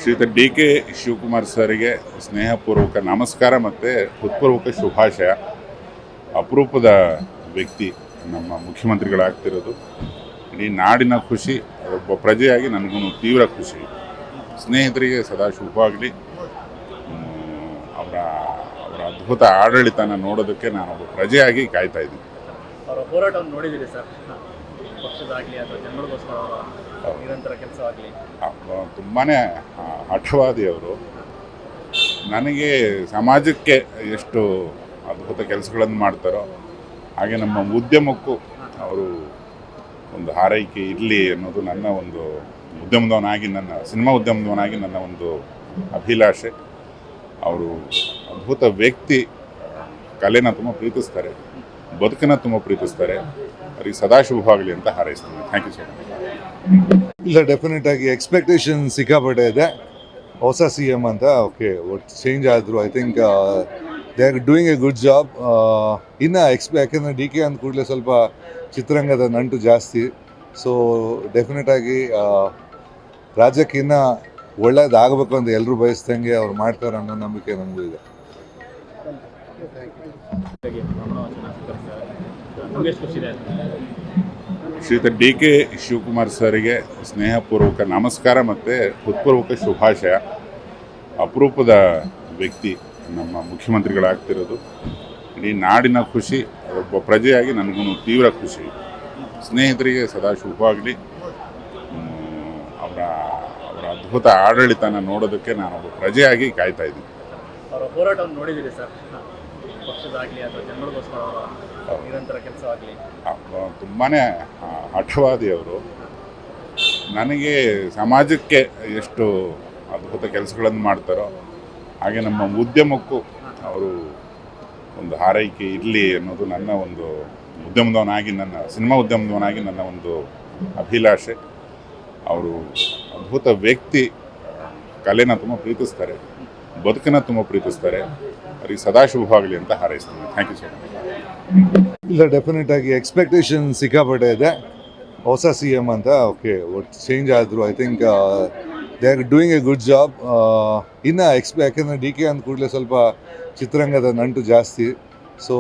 ಶ್ರೀಯುತ ಡಿ.ಕೆ. ಶಿವಕುಮಾರ್ ಸರ್ಗೆ ಸ್ನೇಹಪೂರ್ವಕ ನಮಸ್ಕಾರ ಮತ್ತು ಹೃತ್ಪೂರ್ವಕ ಶುಭಾಶಯ. ಅಪರೂಪದ ವ್ಯಕ್ತಿ ನಮ್ಮ ಮುಖ್ಯಮಂತ್ರಿಗಳಾಗ್ತಿರೋದು. ಇಡೀ ನಾಡಿನ ಖುಷಿ, ಒಬ್ಬ ಪ್ರಜೆಯಾಗಿ ನನಗೂ ತೀವ್ರ ಖುಷಿ. ಸ್ನೇಹಿತರಿಗೆ ಸದಾ ಶುಭವಾಗಲಿ. ಅವರ ಅದ್ಭುತ ಆಡಳಿತನ ನೋಡೋದಕ್ಕೆ ನಾನೊಬ್ಬ ಪ್ರಜೆಯಾಗಿ ಕಾಯ್ತಾ ಇದ್ದೀನಿ. ಅವರ ಹೋರಾಟವನ್ನು ನೋಡಿದ್ದೀರಿ ಸರ್, ಪಕ್ಷದಾಗಲಿ ಅಥವಾ ಜನಗಳಿಗೋಸ್ಕರ ನಿರಂತರ ಕೆಲಸ ಆಗಲಿ. ತುಂಬಾ ಹಠವಾದಿ ಅವರು. ನನಗೆ ಸಮಾಜಕ್ಕೆ ಎಷ್ಟು ಅದ್ಭುತ ಕೆಲಸಗಳನ್ನು ಮಾಡ್ತಾರೋ ಹಾಗೆ ನಮ್ಮ ಉದ್ಯಮಕ್ಕೂ ಅವರು ಒಂದು ಹಾರೈಕೆ ಇರಲಿ ಅನ್ನೋದು ನನ್ನ ಒಂದು ಸಿನಿಮಾ ಉದ್ಯಮದವನಾಗಿ ನನ್ನ ಒಂದು ಅಭಿಲಾಷೆ. ಅವರು ಅದ್ಭುತ ವ್ಯಕ್ತಿ, ಕಲೆನ ತುಂಬ ಪ್ರೀತಿಸ್ತಾರೆ, ಬದುಕನ್ನು ತುಂಬ ಪ್ರೀತಿಸ್ತಾರೆ. ಅವರಿಗೆ ಸದಾ ಶುಭವಾಗಲಿ ಅಂತ ಹಾರೈಸ್ತೀನಿ. Thank you so much. ಇಲ್ಲ, ಡೆಫಿನೆಟ್ ಆಗಿ ಎಕ್ಸ್ಪೆಕ್ಟೇಷನ್ ಸಿಕ್ಕಾಪಟ್ಟೆ ಇದೆ. ಹೊಸ ಸಿ ಎಮ್ ಅಂತ ಒಟ್ಟು ಚೇಂಜ್ ಆದರು. I think they are doing a good job. ಇನ್ನು ಯಾಕೆಂದರೆ ಡಿ ಕೆ ಅಂದ ಕೂಡಲೇ ಸ್ವಲ್ಪ ಚಿತ್ರರಂಗದ ನಂಟು ಜಾಸ್ತಿ. ಸೊ ಡೆಫಿನೆಟ್ ಆಗಿ ರಾಜ್ಯಕ್ಕೆ ಇನ್ನೂ ಒಳ್ಳೇದಾಗಬೇಕು ಅಂತ ಎಲ್ಲರೂ ಬಯಸ್ದಂಗೆ ಅವ್ರು ಮಾಡ್ತಾರೆ ಅನ್ನೋ ನಂಬಿಕೆ ನಮಗೂ ಇದೆ. ಶ್ರೀಯುತ ಡಿ.ಕೆ. ಶಿವಕುಮಾರ್ ಸರ್ಗೆ ಸ್ನೇಹಪೂರ್ವಕ ನಮಸ್ಕಾರ ಮತ್ತು ಹೃತ್ಪೂರ್ವಕ ಶುಭಾಶಯ. ಅಪರೂಪದ ವ್ಯಕ್ತಿ ನಮ್ಮ ಮುಖ್ಯಮಂತ್ರಿಗಳಾಗ್ತಿರೋದು. ಇಡೀ ನಾಡಿನ ಖುಷಿ, ಒಬ್ಬ ಪ್ರಜೆಯಾಗಿ ನನಗೂ ತೀವ್ರ ಖುಷಿ. ಸ್ನೇಹಿತರಿಗೆ ಸದಾ ಶುಭವಾಗಲಿ. ಅವರ ಅದ್ಭುತ ಆಡಳಿತನ ನೋಡೋದಕ್ಕೆ ನಾನೊಬ್ಬ ಪ್ರಜೆಯಾಗಿ ಕಾಯ್ತಾ ಇದ್ದೀನಿ. ಅವರ ಹೋರಾಟವನ್ನು ನೋಡಿದ್ದೀರಿ ಸರ್, ಪಕ್ಷದಾಗಲಿ ಅಥವಾ ಜನಗಳಿಗೋಸ್ಕರ ನಿರಂತರ ಕೆಲಸ ಆಗಲಿ. ತುಂಬಾ ಹಠವಾದಿ ಅವರು. ನನಗೆ ಸಮಾಜಕ್ಕೆ ಎಷ್ಟು ಅದ್ಭುತ ಕೆಲಸಗಳನ್ನು ಮಾಡ್ತಾರೋ ಹಾಗೆ ನಮ್ಮ ಉದ್ಯಮಕ್ಕೂ ಅವರು ಒಂದು ಹಾರೈಕೆ ಇರಲಿ ಅನ್ನೋದು ನನ್ನ ಒಂದು ಸಿನಿಮಾ ಉದ್ಯಮದವನಾಗಿ ನನ್ನ ಒಂದು ಅಭಿಲಾಷೆ. ಅವರು ಅದ್ಭುತ ವ್ಯಕ್ತಿ, ಕಲೆನ ತುಂಬ ಪ್ರೀತಿಸ್ತಾರೆ, ಬದುಕನ್ನು ತುಂಬ ಪ್ರೀತಿಸ್ತಾರೆ. ಅವರಿಗೆ ಸದಾ ಶುಭವಾಗಲಿ ಅಂತ ಹಾರೈಸ್ತೀನಿ. Thank you so much. ಇಲ್ಲ, ಡೆಫಿನೆಟ್ ಆಗಿ ಎಕ್ಸ್ಪೆಕ್ಟೇಷನ್ ಸಿಕ್ಕಾಪಟ್ಟೆ ಇದೆ. ಹೊಸ ಸಿ ಎಮ್ ಅಂತ ಒಟ್ಟು ಚೇಂಜ್ ಆದರು. I think they are doing a good job. ಇನ್ನು ಯಾಕೆಂದರೆ ಡಿ ಕೆ ಅಂದ ಕೂಡಲೇ ಸ್ವಲ್ಪ ಚಿತ್ರರಂಗದ ನಂಟು ಜಾಸ್ತಿ. ಸೊ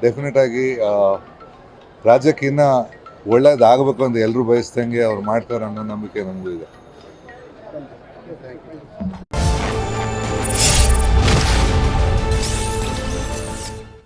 ಡೆಫಿನೆಟ್ ಆಗಿ ರಾಜ್ಯಕ್ಕೆ ಇನ್ನೂ ಒಳ್ಳೇದಾಗಬೇಕು ಅಂತ ಎಲ್ಲರೂ ಬಯಸ್ದಂಗೆ ಅವ್ರು ಮಾಡ್ತಾರೆ ಅನ್ನೋ ನಂಬಿಕೆ ನಮಗೂ ಇದೆ.